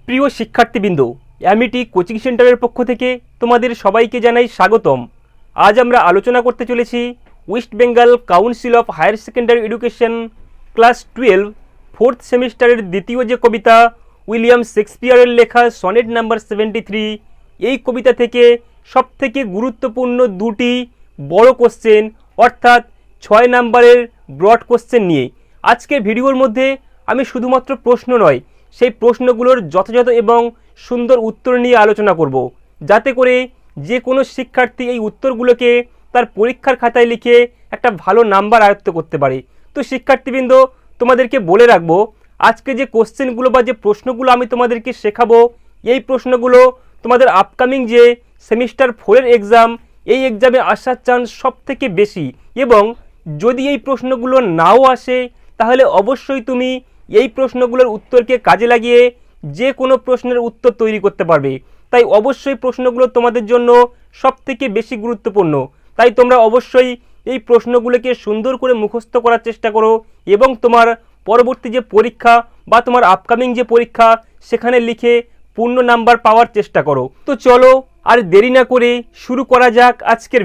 প্রিয় শিক্ষার্থীবৃন্দ, Amity coaching সেন্টারের পক্ষ থেকে তোমাদের সবাইকে জানাই স্বাগতম। আজ আমরা আলোচনা করতে চলেছি West Bengal council of higher secondary education class 12 fourth সেমিস্টারের দ্বিতীয় যে কবিতা উইলিয়াম শেক্সপিয়ারের লেখা সনেট নাম্বার 73, এই কবিতা থেকে সবথেকে গুরুত্বপূর্ণ দুটি বড় কোশ্চেন অর্থাৎ 6 নাম্বারের ব্রড কোশ্চেন নিয়ে আজকের ভিডিওর মধ্যে আমি শুধুমাত্র প্রশ্ন নয়, সেই প্রশ্নগুলোর যথাযথ এবং সুন্দর উত্তর নিয়ে আলোচনা করব, যাতে করে যে কোনো শিক্ষার্থী এই উত্তরগুলোকে তার পরীক্ষার খাতায় লিখে একটা ভালো নাম্বার আয়ত্ত করতে পারে। তো শিক্ষার্থীবৃন্দ, তোমাদেরকে বলে রাখবো, আজকে যে কোশ্চেনগুলো বা যে প্রশ্নগুলো আমি তোমাদেরকে শেখাবো, এই প্রশ্নগুলো তোমাদের আপকামিং যে সেমিস্টার 4-এর এক্সাম, এই এক্সামে আসার চান্স সব থেকে বেশি। এবং যদি এই প্রশ্নগুলো নাও আসে, তাহলে অবশ্যই তুমি এই প্রশ্নগুলোর উত্তরকে কাজে লাগিয়ে যে কোনো প্রশ্নের উত্তর তৈরি করতে পারবে। তাই অবশ্যই প্রশ্নগুলো তোমাদের জন্য সব থেকে বেশি গুরুত্বপূর্ণ। তাই তোমরা অবশ্যই এই প্রশ্নগুলোকে সুন্দর করে মুখস্থ করার চেষ্টা করো এবং তোমার পরবর্তী যে পরীক্ষা বা তোমার আপকামিং যে পরীক্ষা, সেখানে লিখে পূর্ণ নাম্বার পাওয়ার চেষ্টা করো। তো চলো আর দেরি না করে শুরু করা যাক আজকের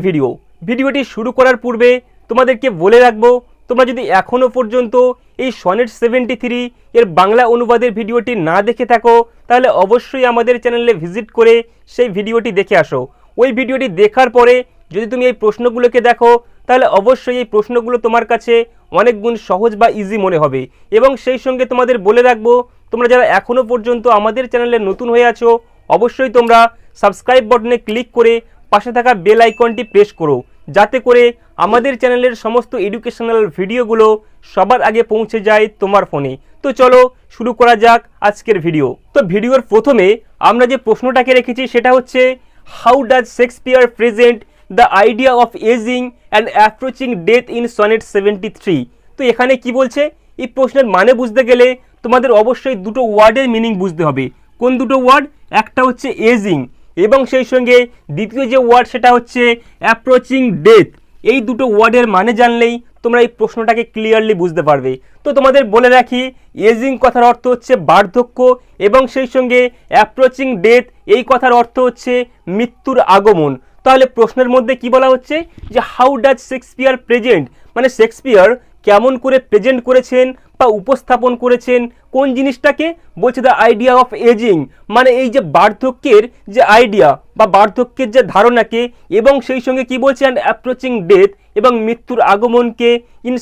ভিডিওটি শুরু করার পূর্বে তোমাদেরকে বলে রাখবো, তোমরা যদি এখনও পর্যন্ত এই সনেট 73 এর বাংলা অনুবাদের ভিডিওটি না দেখে থাকো, তাহলে অবশ্যই আমাদের চ্যানেলে ভিজিট করে সেই ভিডিওটি দেখে আসো। ওই ভিডিওটি দেখার পরে যদি তুমি এই প্রশ্নগুলোকে দেখো, তাহলে অবশ্যই এই প্রশ্নগুলো তোমার কাছে অনেক গুণ সহজ বা ইজি মনে হবে। এবং সেই সঙ্গে তোমাদের বলে রাখবো, তোমরা যারা এখনও পর্যন্ত আমাদের চ্যানেলে নতুন হয়ে আছো, অবশ্যই তোমরা সাবস্ক্রাইব বাটনে ক্লিক করে পাশে থাকা বেল আইকনটি প্রেস করো, যাতে করে আমাদের চ্যানেলের সমস্ত এডুকেশনাল ভিডিওগুলো সবার আগে পৌঁছে যায় তোমার ফোনে। তো চলো শুরু করা যাক আজকের ভিডিও। তো ভিডিওর প্রথমে আমরা যে প্রশ্নটাকে রেখেছি সেটা হচ্ছে, how does Shakespeare present the idea of ageing and approaching death in sonnet 73? তো এখানে কি বলছে, এই প্রশ্নের মানে বুঝতে গেলে তোমাদের অবশ্যই দুটো ওয়ার্ডের মিনিং বুঝতে হবে। কোন দুটো ওয়ার্ড? একটা হচ্ছে এজিং এবং সেই সঙ্গে দ্বিতীয় যে ওয়ার্ড সেটা হচ্ছে অ্যাপ্রোচিং ডেথ। এই দুটো ওয়ার্ডের মানে জানলেই তোমরা এই প্রশ্নটাকে ক্লিয়ারলি বুঝতে পারবে। তো তোমাদের বলে রাখি, এজিং কথার অর্থ হচ্ছে বার্ধক্য এবং সেই সঙ্গে অ্যাপ্রোচিং ডেথ এই কথার অর্থ হচ্ছে মৃত্যুর আগমন। তাহলে প্রশ্নের মধ্যে কি বলা হচ্ছে যে হাউ ডাজ শেক্সপিয়ার প্রেজেন্ট, মানে শেক্সপিয়ার কেমন করে প্রেজেন্ট করেছেন বা উপস্থাপন করেছেন কোন জিনিসটাকে, বলছে দ্য আইডিয়া অফ এজিং, মানে এই যে বার্ধক্যের যে আইডিয়া বা বার্ধক্যের যে ধারণাকে, এবং সেই সঙ্গে কি বলছে অ্যান্ড অ্যাপ্রোচিং ডেথ এবং মৃত্যুর আগমনকে ইন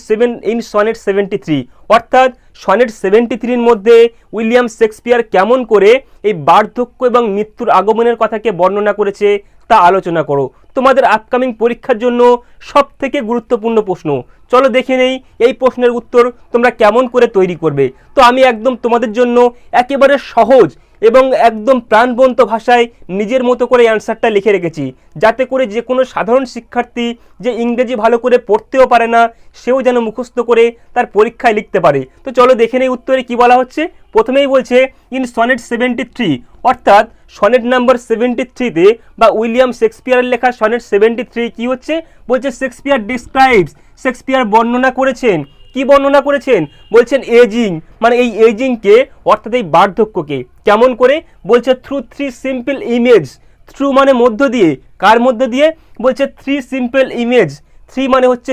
সনেট 73। অর্থাৎ সনেট 73-র মধ্যে উইলিয়াম শেক্সপিয়ার কেমন করে এই বার্ধক্য এবং মৃত্যুর আগমনের কথাকে বর্ণনা করেছে তা আলোচনা করো। তোমাদের আপকামিং পরীক্ষার জন্য সব থেকে গুরুত্বপূর্ণ প্রশ্ন। চলো দেখে নেই এই প্রশ্নের উত্তর তোমরা কেমন করে তৈরি করবে। তো আমি একদম তোমাদের জন্য একেবারে সহজ এবং একদম প্রাণবন্ত ভাষায় নিজের মতো করে অ্যান্সারটা লিখে রেখেছি, যাতে করে যে কোনো সাধারণ শিক্ষার্থী যে ইংরেজি ভালো করে পড়তেও পারে না, সেও যেন মুখস্থ করে তার পরীক্ষায় লিখতে পারে। তো চলো দেখে নেই উত্তরে কি বলা হচ্ছে। প্রথমেই বলছে ইন সনেট 73, অর্থাৎ সনেট নাম্বার 73-তে বা উইলিয়াম শেক্সপিয়ারের লেখা সনেট 73 কি হচ্ছে, বলছে শেক্সপিয়ার ডিসক্রাইবস, শেক্সপিয়ার বর্ণনা করেছেন। কি বর্ণনা করেছেন? বলছেন এজিং, মানে এই এজিংকে অর্থাৎ এই বার্ধক্যকে কেমন করে, বলছে থ্রু 3 সিম্পল ইমেজ। থ্রু মানে মধ্য দিয়ে, কার মধ্য দিয়ে, বলছে 3 সিম্পল ইমেজ। 3 মানে হচ্ছে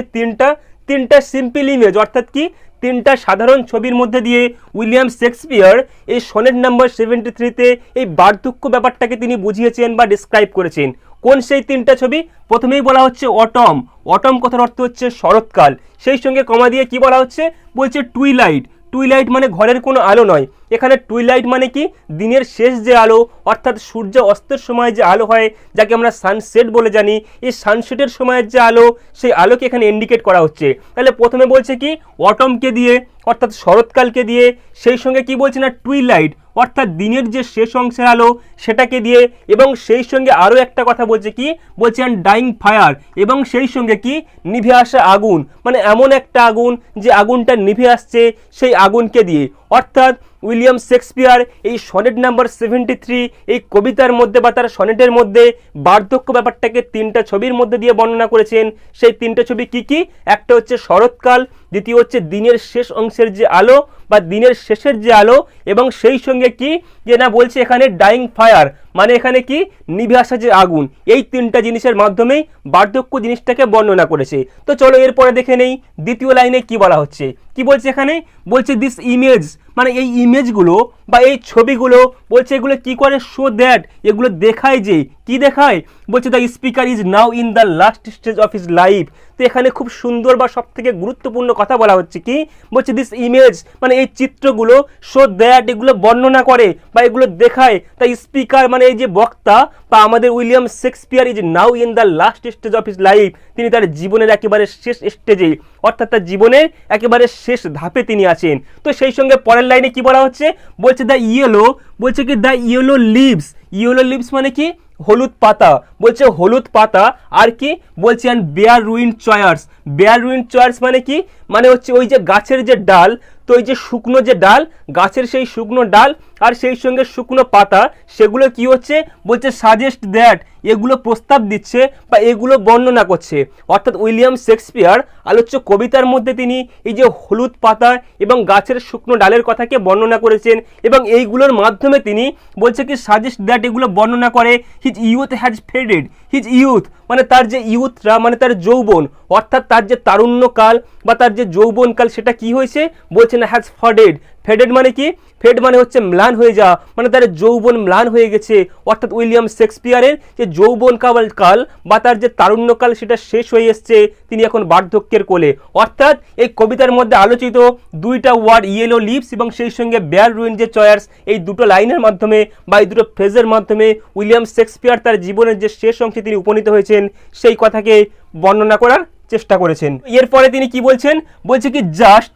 তিনটা সিম্পল ইমেজ, অর্থাৎ কি তিনটা সাধারণ ছবির মধ্যে দিয়ে উইলিয়াম শেক্সপিয়ার এই সনেট নাম্বার 73-তে এই বার্ধক্য ব্যাপারটাকে তিনি বুঝিয়েছেন বা ডিসক্রাইব করেছেন। কোন সেই তিনটা ছবি? প্রথমেই বলা হচ্ছে অটম, অটম কথার অর্থ হচ্ছে শরৎকাল। সেই সঙ্গে কমা দিয়ে কি বলা হচ্ছে, বলছে টুইলাইট, টুইলাইট মানে ঘরের কোনো আলো নয়। এখানে টুইলাইট মানে কি, দিনের শেষ যে আলো, অর্থাৎ সূর্য অস্তের সময় যে আলো হয়, যাকে আমরা সানসেট বলে জানি, এই সানসেটের সময়ের যে আলো, সেই আলোকে এখানে ইন্ডিকেট করা হচ্ছে। তাহলে প্রথমে বলছে কি অটমকে দিয়ে, অর্থাৎ শরৎকালকে দিয়ে, সেই সঙ্গে কি বলছে না টুইলাইট অর্থাৎ দিনের যে শেষ অংশের আলো সেটাকে দিয়ে, এবং সেই সঙ্গে আরও একটা কথা বলছে কি, বলছে ডাইং ফায়ার, এবং সেই সঙ্গে কি নিভে আসা আগুন, মানে এমন একটা আগুন যে আগুনটা নিভে আসছে সেই আগুনকে দিয়ে। অর্থাৎ উইলিয়াম শেক্সপিয়ার এই সনেট নাম্বার 73 এই কবিতার মধ্যে বা তার সনেটের মধ্যে বার্ধক্য ব্যাপারটাকে তিনটা ছবির মধ্যে দিয়ে বর্ণনা করেছেন। সেই তিনটা ছবি কি কি? একটা হচ্ছে শরৎকাল, দ্বিতীয় হচ্ছে দিনের শেষ অংশের যে আলো বা দিনের শেষের যে আলো, এবং সেই সঙ্গে কি যে না বলছে এখানে ডাইং ফায়ার, মানে এখানে কি নিভে আসা যে আগুন, এই তিনটা জিনিসের মাধ্যমেই বার্ধক্য জিনিসটাকে বর্ণনা করেছে। তো চলো এরপরে দেখে নেই দ্বিতীয় লাইনে কি বলা হচ্ছে। কি বলছে এখানে, বলছে দিস ইমেজ, মানে এই ইমেজগুলো বা এই ছবিগুলো বলছে এগুলো কি করে, শো দ্যাট, এগুলো দেখায় যে কি দেখায়, বলছে the speaker is now in the last stage of his life. তো এখানে খুব সুন্দর বা সব থেকে গুরুত্বপূর্ণ কথা বলা হচ্ছে কি, বলছে দিস ইমেজ, মানে এই চিত্রগুলো, শো দ্যাট, এগুলো বর্ণনা করে বা এগুলো দেখায় দ্য স্পিকার, মানে এই যে বক্তা বা আমাদের William Shakespeare, is now in the last stage of his life, তিনি তার জীবনের একেবারে শেষ স্টেজে, অর্থাৎ তার জীবনের একেবারে শেষ ধাপে তিনি আছেন। তো সেই সঙ্গে পরের লাইনে কি বলা হচ্ছে, বলছে দ্য ইয়েলো, বলছে কি the yellow leaves, yellow leaves মানে কি হলুদ পাতা, বলছে হলুদ পাতা, আর কি বলছে and bare ruined choirs, bare ruined choirs মানে কি, মানে হচ্ছে ওই যে গাছের যে ডাল, তো ওই যে শুকনো যে ডাল, গাছের সেই শুকনো ডাল আর সেই সঙ্গে শুকনো পাতা, সেগুলো কি হচ্ছে, বলছে সাজেস্ট দ্যাট, এগুলো প্রস্তাব দিচ্ছে বা এগুলো বর্ণনা করছে। অর্থাৎ উইলিয়াম শেক্সপিয়ার আলোচ্য কবিতার মধ্যে তিনি এই যে হলুদ পাতা এবং গাছের শুকনো ডালের কথাকে বর্ণনা করেছেন, এবং এইগুলোর মাধ্যমে তিনি বলছে কি সাজেস্ট দ্যাট, এগুলো বর্ণনা করে his youth has faded, his youth মানে তার যে ইউথরা, মানে তার যৌবন, অর্থাৎ তার যে তারুণ্যকাল বা তার যে যৌবনকাল, সেটা কি হয়েছে, বলছে না হ্যাজ ফডেড, ফেডেড মানে কি, ফেড মানে হচ্ছে ম্লান হয়ে যাওয়া, মানে তার যৌবন ম্লান হয়ে গেছে। অর্থাৎ উইলিয়াম শেক্সপিয়ারের যে যৌবন কাল বা তার যে তারুণ্যকাল সেটা শেষ হয়ে এসছে, তিনি এখন বার্ধক্যের কোলে। অর্থাৎ এই কবিতার মধ্যে আলোচিত দুইটা ওয়ার্ড ইয়েলো লিভস এবং সেই সঙ্গে বেয়ার রুইন যে চয়ার্স, এই দুটো লাইনের মাধ্যমে বা এই দুটো ফ্রেজের মাধ্যমে উইলিয়াম শেক্সপিয়ার তার জীবনের যে শেষ অংশে তিনি উপনীত হয়েছেন সেই কথাকে বর্ণনা করার চেষ্টা করেছেন। এরপরে তিনি কি বলছেন, বলছে কি just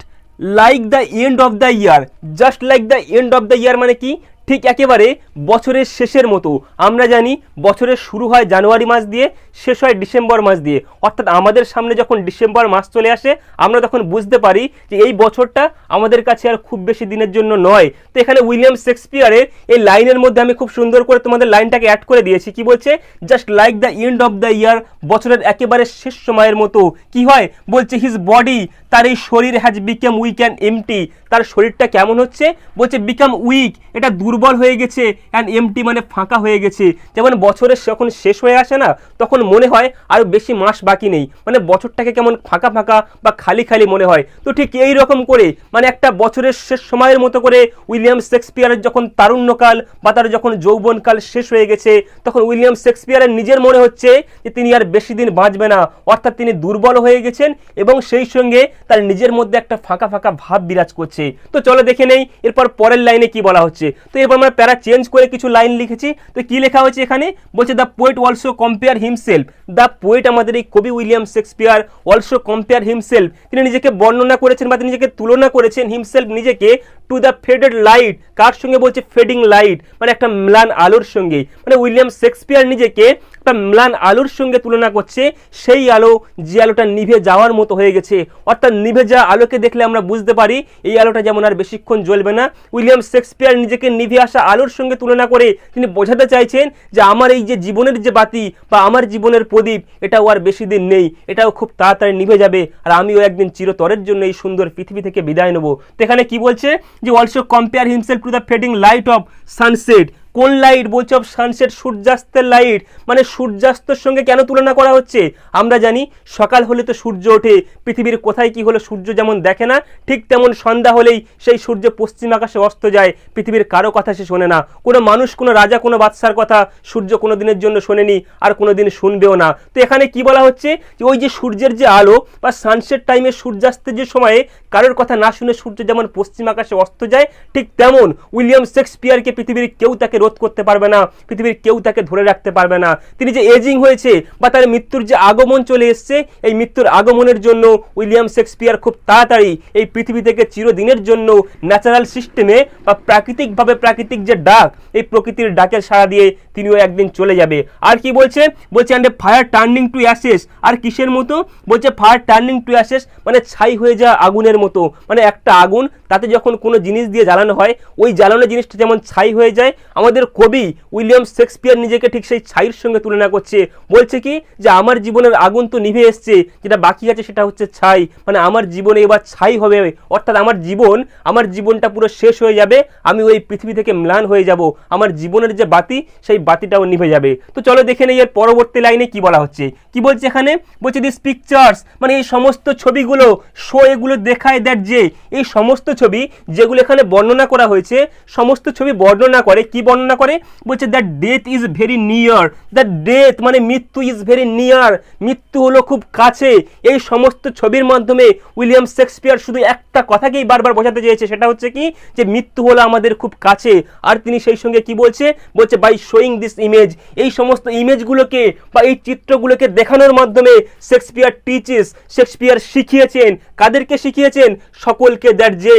like the end of the year, just like the end of the year মানে কি, ঠিক একেবারে বছরের শেষের মতো। আমরা জানি বছরের শুরু হয় জানুয়ারি মাস দিয়ে, শেষ হয় ডিসেম্বর মাস দিয়ে, অর্থাৎ আমাদের সামনে যখন ডিসেম্বর মাস চলে আসে আমরা তখন বুঝতে পারি যে এই বছরটা আমাদের কাছে আর খুব বেশি দিনের জন্য নয়। তো এখানে উইলিয়াম শেক্সপিয়ারের এই লাইনের মধ্যে আমি খুব সুন্দর করে তোমাদের লাইনটাকে অ্যাড করে দিয়েছি। কি বলছে, just like the end of the year, বছরের একেবারে শেষ সময়ের মতো কি হয়, বলছে হিজ বডি, তার এই শরীর has become weak and empty, তার শরীরটা কেমন হচ্ছে, বলছে বিকাম উইক, এটা দুর্বল হয়ে গেছে, অ্যান্ড এমটি মানে ফাঁকা হয়ে গেছে। যেমন বছরের যখন শেষ হয়ে আসে না, তখন মনে হয় আর বেশি মাস বাকি নেই, মানে বছরটাকে কেমন ফাঁকা ফাঁকা বা খালি খালি মনে হয়। তো ঠিক এই রকম করে মানে একটা বছরের শেষ সময়ের মতো করে উইলিয়াম শেক্সপিয়ারের যখন তারুণ্যকাল বা তার যখন যৌবনকাল শেষ হয়ে গেছে, তখন উইলিয়াম শেক্সপিয়ারের নিজের মনে হচ্ছে যে তিনি আর বেশি দিন বাঁচবে না, অর্থাৎ তিনি দুর্বল হয়ে গেছেন এবং সেই সঙ্গে তার নিজের মধ্যে একটা ফাঁকা ফাঁকা ভাব বিরাজ করছে। তো চলো দেখে নেই এরপর পরের লাইনে কি বলা হচ্ছে। তো এরপর আমরা প্যারা চেঞ্জ করে কিছু লাইন লিখেছি। তো কি লেখা হয়েছে এখানে, বলছে the poet also compare himself, the poet আমাদের এই কবি William Shakespeare also compare himself, তিনি নিজেকে বর্ণনা করেছেন বা তিনি নিজেকে তুলনা করেছেন, হিমসেলফ নিজেকে, টু দ্য ফেডেড লাইট, কার সঙ্গে বলছে ফেডিং লাইট, মানে একটা ম্লান আলোর সঙ্গে, মানে উইলিয়াম শেক্সপিয়ার নিজেকে একটা ম্লান আলোর সঙ্গে তুলনা করছে, সেই আলো যে আলোটা নিভে যাওয়ার মতো হয়ে গেছে। অর্থাৎ নিভে যাওয়া আলোকে দেখলে আমরা বুঝতে পারি এই আলোটা যেমন আর বেশিক্ষণ জ্বলবে না। উইলিয়াম শেক্সপিয়ার নিজেকে নিভে আসা আলোর সঙ্গে তুলনা করে তিনি বোঝাতে চাইছেন যে আমার এই যে জীবনের যে বাতি বা আমার জীবনের প্রদীপ, এটাও আর বেশি দিন নেই, এটাও খুব তাড়াতাড়ি নিভে যাবে, আর আমিও একদিন চিরতরের জন্য এই সুন্দর পৃথিবী থেকে বিদায় নেব। তো এখানে কি বলছে যে also compare himself to the fading light off sunset, কোন লাইট, বলছে অফ সানসেট, সূর্যাস্তের লাইট, মানে সূর্যাস্তের সঙ্গে কেন তুলনা করা হচ্ছে, আমরা জানি সকাল হলে তো সূর্য ওঠে, পৃথিবীর কোথায় কি হলো সূর্য যেমন দেখে না, ঠিক তেমন সন্ধ্যা হলেই সেই সূর্য পশ্চিম আকাশে অস্ত যায়, পৃথিবীর কারো কথা সে শোনে না, কোনো মানুষ, কোনো রাজা, কোনো বাদশার কথা সূর্য কোনো দিনের জন্য শোনেনি আর কোনো দিন শুনবেও না। তো এখানে কি বলা হচ্ছে যে ওই যে সূর্যের যে আলো বা সানসেট টাইমে সূর্যাস্তের যে সময়ে কারোর কথা না শুনে সূর্য যেমন পশ্চিম আকাশে অস্ত যায়, ঠিক তেমন উইলিয়াম শেক্সপিয়ারকে পৃথিবীর কেউ তাকে রোধ করতে পারবে না, পৃথিবীর কেউ তাকে ধরে রাখতে পারবে না। তিনি যে এজিং হয়েছে বা তার মৃত্যুর যে আগমন চলে এসছে, এই মৃত্যুর আগমনের জন্য উইলিয়াম শেক্সপিয়ার খুব তাড়াতাড়ি এই পৃথিবী থেকে চিরদিনের জন্য ন্যাচারাল সিস্টেমে বা প্রাকৃতিকভাবে, প্রাকৃতিক যে ডাক, এই প্রকৃতির ডাকের সাড়া দিয়ে তিনিও একদিন চলে যাবে। আর কি বলছে, বলছে and fire turning to ashes, আর কিসের মতো, বলছে ফায়ার টার্নিং টু অ্যাশেস মানে ছাই হয়ে যাওয়া আগুনের আগুনের মতো, মানে একটা আগুন তাতে যখন কোনো জিনিস দিয়ে জ্বালানো হয় ওই জ্বালানো জিনিসটা যেমন ছাই হয়ে যায়, আমাদের কবি উইলিয়াম শেক্সপিয়ার নিজেকে ঠিক সেই ছাইয়ের সঙ্গে তুলনা করছে। বলছে কি যে আমার জীবনের আগুন তো নিভে এসছে, যেটা বাকি আছে সেটা হচ্ছে ছাই, মানে আমার জীবনে এবার ছাই হবে, অর্থাৎ আমার জীবনটা পুরো শেষ হয়ে যাবে, আমি ওই পৃথিবী থেকে ম্লান হয়ে যাব, আমার জীবনের যে বাতি সেই বাতিটাও নিভে যাবে। তো চলো দেখে নেই এর পরবর্তী লাইনে কি বলা হচ্ছে। কি বলছে এখানে, বলছে দিস পিকচার্স, মানে এই সমস্ত ছবিগুলো শো, এগুলো দেখায় দ্যাট যে এই সমস্ত ছবি যেগুলো এখানে বর্ণনা করা হয়েছে, সমস্ত ছবি বর্ণনা করে, কি বর্ণনা করে, বলছে that death is very near, that death মানে মৃত্যু, ইজ ভেরি নিয়ার, মৃত্যু হলো খুব কাছে। এই সমস্ত ছবির মাধ্যমে উইলিয়াম শেক্সপিয়ার শুধু একটা কথাকেই বারবার বোঝাতে চেয়েছে, সেটা হচ্ছে কি যে মৃত্যু হলো আমাদের খুব কাছে। আর তিনি সেই সঙ্গে কি বলছে, বলছে বাই শোয়িং দিস ইমেজ, এই সমস্ত ইমেজগুলোকে বা এই চিত্রগুলোকে দেখানোর মাধ্যমে শেক্সপিয়ার টিচেস, শেক্সপিয়ার শিখিয়েছেন, কাদেরকে শিখিয়েছেন, সকলকে, দ্যাট যে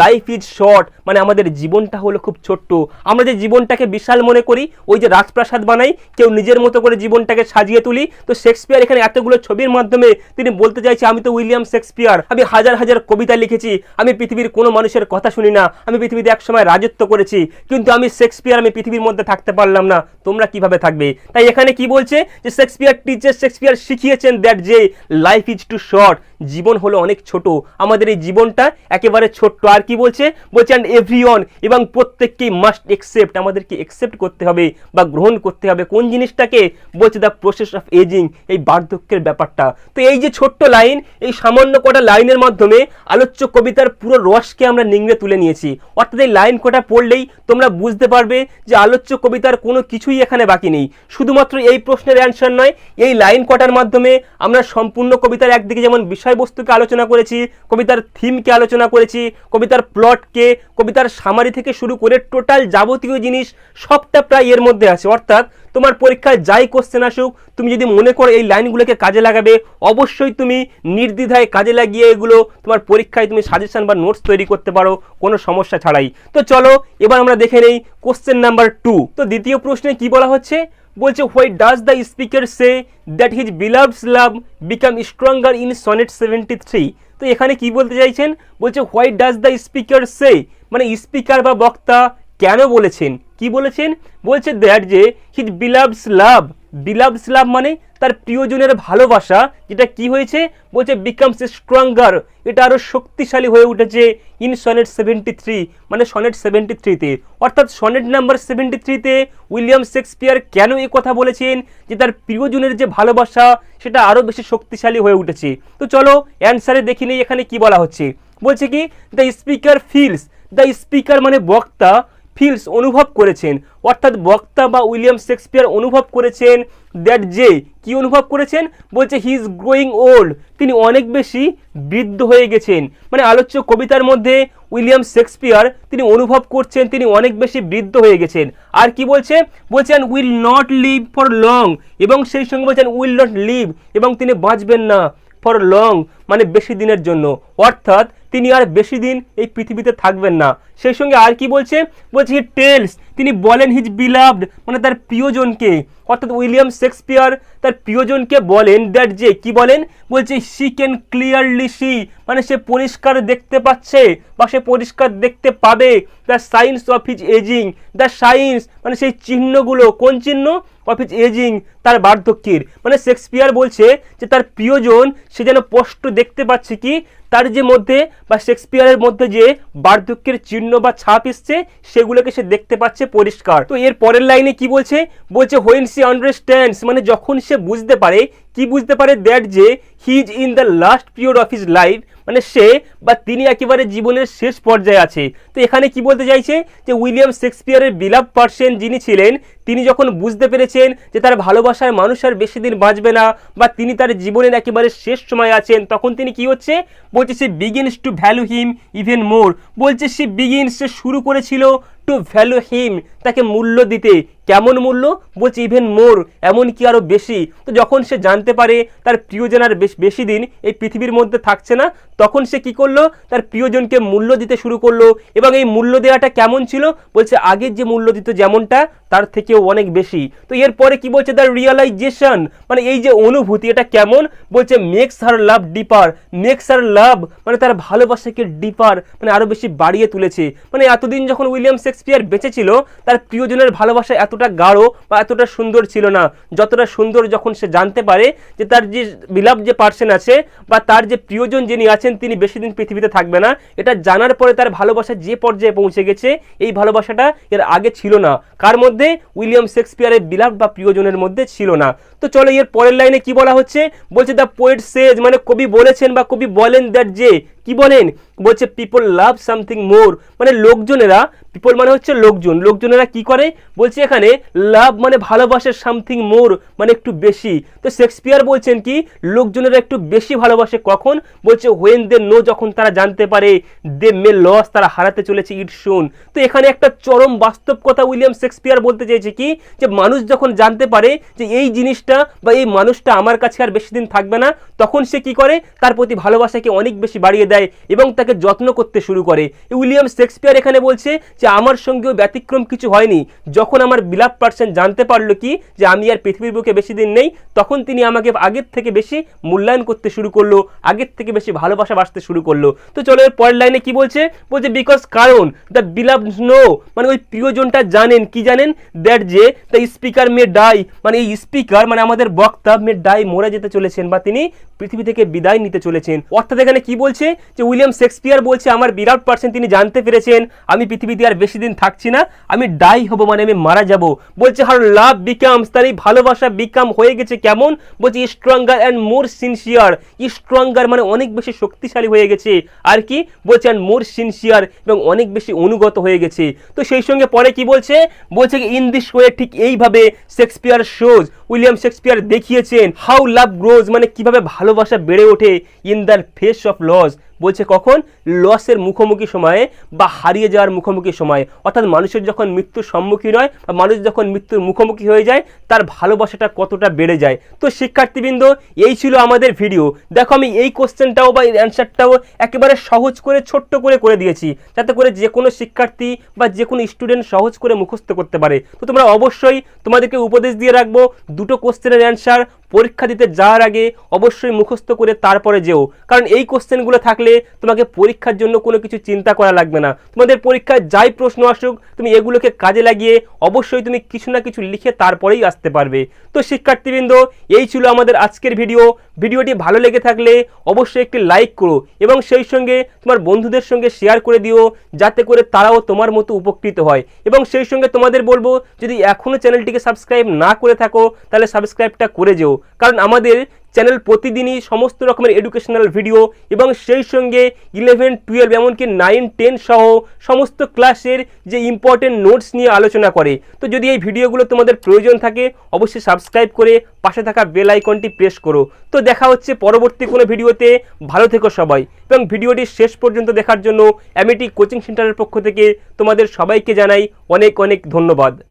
লাইফ ইজ শর্ট, মানে আমাদের জীবনটা হলো খুব ছোট্ট। আমরা যে জীবনটাকে বিশাল মনে করি, ওই যে রাজপ্রাসাদ বানাই, কেউ নিজের মতো করে জীবনটাকে সাজিয়ে তুলি, তো শেক্সপিয়ার এখানে এতগুলো ছবির মাধ্যমে তিনি বলতে চাইছে আমি তো উইলিয়াম শেক্সপিয়ার, আমি হাজার হাজার কবিতা লিখেছি, আমি পৃথিবীর কোনো মানুষের কথা শুনি না, আমি পৃথিবীতে একসময় রাজত্ব করেছি, কিন্তু আমি শেক্সপিয়ার, আমি পৃথিবীর মধ্যে থাকতে পারলাম না, তোমরা কিভাবে থাকবে। তাই এখানে কি বলছে যে শেক্সপিয়ার টিচার, শেক্সপিয়ার শিখিয়েছেন দ্যাট যে লাইফ ইজ টু শর্ট, জীবন হলো অনেক ছোট, আমাদের এই জীবনটা একেবারে ছোট্ট। আর কি বলছে, বলছে অ্যান্ড এভরিওয়ান, এবং প্রত্যেককেই মাস্ট একসেপ্ট, আমাদেরকে একসেপ্ট করতে হবে বা গ্রহণ করতে হবে কোন জিনিসটাকে, বলছে দ্য প্রসেস অফ এজিং, এই বার্ধক্যের ব্যাপারটা। তো এই যে ছোট্ট লাইন, এই সামান্য কটা লাইনের মাধ্যমে আলোচ্য কবিতার পুরো রসকে আমরা নিংড়ে তুলে নিয়েছি। অর্থাৎ এই লাইন কটা পড়লেই তোমরা বুঝতে পারবে যে আলোচ্য কবিতার কোনো কিছুই এখানে বাকি নেই। শুধুমাত্র এই প্রশ্নের অ্যান্সার নয়, এই লাইন কটার মাধ্যমে আমরা সম্পূর্ণ কবিতার একদিকে যেমন বিষয়বস্তুকে আলোচনা করেছি, কবিতার থিমকে আলোচনা করেছি, কবিতার প্লটকে, কবিতার সামারি থেকে শুরু করে টোটাল যাবতীয় জিনিস সবটা প্রায় এর মধ্যে আছে। অর্থাৎ তোমার পরীক্ষায় যাই কোশ্চেন আসুক, তুমি যদি মনে করো এই লাইনগুলোকে কাজে লাগাবে, অবশ্যই তুমি নির্দ্বিধায় কাজে লাগিয়ে এগুলো তোমার পরীক্ষায় তুমি সাজেশন বা নোটস তৈরি করতে পারো কোনো সমস্যা ছাড়াই। তো চলো এবার আমরা দেখে নেই কোশ্চেন নাম্বার 2। তো দ্বিতীয় প্রশ্নে কি বলা হচ্ছে, বলছে why does the speaker say that his beloved's love become stronger in sonnet 73। তো এখানে কি বলতে চাইছেন, বলছে why does the speaker say, মানে স্পিকার বা বক্তা কেন বলেছেন, কি বলেছেন, বলছে দ্যাট যে হিজ বিলাভডস লাভ, বিলাভডস লাভ মানে তার প্রিয়জনের ভালোবাসা, যেটা কি হয়েছে, বলছে বিকামস স্ট্রঙ্গার, এটা আরো শক্তিশালী হয়ে উঠেছে ইন সনেট 73, মানে সনেট 73-তে। অর্থাৎ সনেট নাম্বার 73-তে উইলিয়াম শেক্সপিয়ার কেন এই কথা বলেছেন যে তার প্রিয়জনের যে ভালোবাসা সেটা আরো বেশি শক্তিশালী হয়ে উঠেছে। তো চলো অ্যান্সারে দেখি নেই এখানে কি বলা হচ্ছে। বলছে কি the speaker feels, the speaker মানে বক্তা, ফিলস অনুভব করেছেন, অর্থাৎ বক্তা বা উইলিয়াম শেক্সপিয়ার অনুভব করেছেন দ্যাট যে, কি অনুভব করেছেন, বলছে হি ইজ গ্রোয়িং ওল্ড, তিনি অনেক বেশি বৃদ্ধ হয়ে গেছেন। মানে আলোচ্য কবিতার মধ্যে উইলিয়াম শেক্সপিয়ার তিনি অনুভব করছেন তিনি অনেক বেশি বৃদ্ধ হয়ে গেছেন। আর কি বলছে, বলছেন will not live for long, এবং সেই সঙ্গে বলছেন উইল নট লিভ, এবং তিনি বাঁচবেন না ফর লং, মানে বেশি দিনের জন্য, অর্থাৎ তিনি আর বেশি দিন এই পৃথিবীতে থাকবেন না। সেই সঙ্গে আর কি বলছে, বলছে হি টেলস, তিনি বলেন হিজ বিলাভড, মানে তার প্রিয়জনকে, অর্থাৎ উইলিয়াম শেক্সপিয়ার তার প্রিয়জনকে বলেন দ্যাট যে, কি বলেন, বলছে সি ক্যান ক্লিয়ারলি সি, মানে সে পরিষ্কার দেখতে পাচ্ছে বা সে পরিষ্কার দেখতে পাবে the signs of his ageing, the signs মানে সেই চিহ্নগুলো, কোন চিহ্ন, অফ হিজ এজিং, তার বার্ধক্যের। মানে শেক্সপিয়ার বলছে যে তার প্রিয়জন সে যেন স্পষ্ট দেখতে পাচ্ছে কি তার যে মধ্যে বা শেক্সপিয়ারের মধ্যে যে বার্ধক্যের চিহ্ন বা ছাপ এসছে সেগুলোকে সে দেখতে পাচ্ছে পরিষ্কার। তো এর পরের লাইনে কি বলছে, বলছে হোয়েন সি আন্ডারস্ট্যান্ডস, মানে যখন সে বুঝতে পারে, কি বুঝতে পারে, দ্যাট যে he is in the last period of his life, মানে সে বা তিনি একেবারে জীবনের শেষ পর্যায়ে আছে। তো এখানে কি বলতে চাইছে যে উইলিয়াম শেক্সপিয়ারের বিলাভ পার্সন যিনি ছিলেন তিনি যখন বুঝতে পেরেছেন যে তার ভালোবাসার মানুষ আর বেশি দিন বাঁচবে না বা তিনি তার জীবনের একেবারে শেষ সময় আছেন, তখন তিনি কি হচ্ছে, বলছে she begins to value him even more, বলছে সে বিগিনস, সে শুরু করেছিল টু ভ্যালু হিম, তাকে মূল্য দিতে, কেমন মূল্য? বলছে ইভেন মোর, এমনকি আরও বেশি। তো যখন সে জানতে পারে তার প্রিয়জন আর বেশি দিন এই পৃথিবীর মধ্যে থাকছে না, তখন সে কি করলো? তার প্রিয়জনকে মূল্য দিতে শুরু করলো। এবং এই মূল্য দেওয়াটা কেমন ছিল? বলছে আগের যে মূল্য দিত যেমনটা, তার থেকেও অনেক বেশি। তো এরপরে কি বলছে? দ্য রিয়েলাইজেশন, মানে এই যে অনুভূতি, এটা কেমন? বলছে মেক্স হার লাভ ডিপার, মেক্স হার লাভ মানে তার ভালোবাসাকে ডিপার, মানে আরো বেশি বাড়িয়ে তুলেছে। মানে এতদিন যখন উইলিয়াম শেক্সপিয়ার বেঁচে ছিল, তার প্রিয়জনের ভালোবাসা এতটা গাঢ় বা এতটা সুন্দর ছিল না, যতটা সুন্দর যখন সে জানতে পারে যে তার যে বিলাভ যে পার্সন আছে বা তার যে প্রিয়জন যিনি আছেন তিনি বেশি দিন পৃথিবীতে থাকবে না। এটা জানার পরে তার ভালোবাসা যে পর্যায়ে পৌঁছে গেছে, এই ভালোবাসাটা এর আগে ছিল না। কার মধ্যে? উইলিয়াম শেক্সপিয়ারের বিলাভ বা প্রিয়জনের মধ্যে ছিল না। তো চলো এর পরের লাইনে কি বলা হচ্ছে? বলছে দ্য পোয়েট সেজ, মানে কবি বলেছেন বা কবি বলেন দ্যাট যে, কি বলেন? বলছে পিপল লাভ সামথিং মোর, মানে লোকজনেরা, পিপল মানে হচ্ছে লোকজন, লোকজনেরা কি করে? বলছে এখানে লাভ মানে ভালোবাসে, সামথিং মোর মানে একটু বেশি। তো শেক্সপিয়ার বলছেন কি লোকজনেরা একটু বেশি ভালোবাসে কখন? বলছে হোয়েন দে নো, যখন তারা জানতে পারে, দে মে লস, তারা হারাতে চলেছে, ইট শুন। তো এখানে একটা চরম বাস্তব কথা উইলিয়াম শেক্সপিয়ার বলতে চাইছে কি, যে মানুষ যখন জানতে পারে যে এই জিনিসটা বা এই মানুষটা আমার কাছে আর বেশি দিন থাকবে না, তখন সে কি করে? তার প্রতি ভালোবাসাকে অনেক বেশি বাড়িয়ে দেয় এবং তাকে যত্ন করতে শুরু করে। উইলিয়াম শেক্সপিয়ার এখানে বলছে যে আমার সঙ্গেও ব্যতিক্রম কিছু হয়নি। যখন আমার বিলাভ পার্সন জানতে পারলো কি যে আমি আর পৃথিবীর বুকে বেশি দিন নেই, তখন তিনি আমাকে আগের থেকে বেশি মূল্যায়ন করতে শুরু করলো, আগের থেকে বেশি ভালোবাসা বাসতে শুরু করলো। তো চলো এর পরের লাইনে কি বলছে? বলছে বিকজ, কারণ, দ্য বিলাভ নো, মানে ওই প্রিয়জনটা জানেন, কি জানেন? দ্যাট যে দ্য স্পিকার মে ডাই, মানে এই স্পিকার মানে আমাদের বক্তা মে ডাই, মরে যেতে চলেছেন বা তিনি পৃথিবী থেকে বিদায় নিতে চলেছেন। অর্থাৎ এখানে কি বলছে? যে উইলিয়াম শেক্সপিয়ার বলছে আমার বিরাট পার্সন তিনি জানতে পেরেছেন আমি পৃথিবীতে আর বেশি দিন থাকছি না, আমি ডাই হব, মানে আমি মারা যাব। বলছে হার লাভ বিকামস, তার এই ভালোবাসা বিকাম হয়ে গেছে কেমন? বলছে stronger and more sincere, stronger মানে অনেক বেশি শক্তিশালী হয়ে গেছে, আর কি বলছে অ্যান্ড মোর সিনসিয়ার, এবং অনেক বেশি অনুগত হয়ে গেছে। তো সেই সঙ্গে পরে কি বলছে? বলছে ইন দিস ওয়ে, ঠিক এইভাবে শেক্সপিয়ার শোজ, উইলিয়াম শেক্সপিয়ার দেখিয়েছেন হাউ লাভ গ্রোজ, মানে কিভাবে ভালোবাসা বেড়ে ওঠে in the face of loss, বলছে কখন? লসের মুখোমুখি সময়ে বা হারিয়ে যাওয়ার মুখোমুখি সময়। অর্থাৎ মানুষের যখন মৃত্যুর সম্মুখীন হয় বা মানুষ যখন মৃত্যুর মুখোমুখি হয়ে যায়, তার ভালোবাসাটা কতটা বেড়ে যায়। তো শিক্ষার্থীবৃন্দ, এই ছিল আমাদের ভিডিও। দেখো আমি এই কোশ্চেনটাও বা এই অ্যান্সারটাও একেবারে সহজ করে ছোট্ট করে দিয়েছি, যাতে করে যে কোনো শিক্ষার্থী বা যে কোনো স্টুডেন্ট সহজ করে মুখস্থ করতে পারে। তো তোমরা অবশ্যই, তোমাদেরকে উপদেশ দিয়ে রাখবো, দুটো কোশ্চেনের অ্যান্সার পরীক্ষা দিতে যাওয়ার আগে অবশ্যই মুখস্থ করে তারপরে যেও, কারণ এই কোশ্চেনগুলো থাকলে তোমাকে পরীক্ষার জন্য কোনো কিছু চিন্তা করা লাগবে না। তোমাদের পরীক্ষায় যাই প্রশ্ন আসুক, তুমি এগুলোকে কাজে লাগিয়ে অবশ্যই তুমি কিছু না কিছু লিখে তারপরেই আসতে পারবে। তো শিক্ষার্থীবৃন্দ, এই ছিল আমাদের আজকের ভিডিও। ভিডিওটি ভালো লেগে থাকলে অবশ্যই একটি লাইক করো এবং সেই সঙ্গে তোমার বন্ধুদের সঙ্গে শেয়ার করে দিও, যাতে করে তারাও তোমার মতো উপকৃত হয়। এবং সেই সঙ্গে তোমাদের বলবো, যদি এখনও চ্যানেলটিকে সাবস্ক্রাইব না করে থাকো, তাহলে সাবস্ক্রাইবটা করে যেও, কারণ আমাদের চ্যানেল প্রতিদিনই সমস্ত রকমের এডুকেশনাল ভিডিও এবং সেই সঙ্গে 11, 12 এমনকি 9, 10 সহ সমস্ত ক্লাসের যে ইম্পর্টেন্ট নোটস নিয়ে আলোচনা করে। তো যদি এই ভিডিওগুলো তোমাদের প্রয়োজন থাকে, অবশ্যই সাবস্ক্রাইব করে পাশে থাকা বেল আইকনটি প্রেস করো। তো দেখা হচ্ছে পরবর্তী কোনো ভিডিওতে। ভালো থেকো সবাই, এবং ভিডিওটি শেষ পর্যন্ত দেখার জন্য অ্যামিটি কোচিং সেন্টারের পক্ষ থেকে তোমাদের সবাইকে জানাই অনেক অনেক ধন্যবাদ।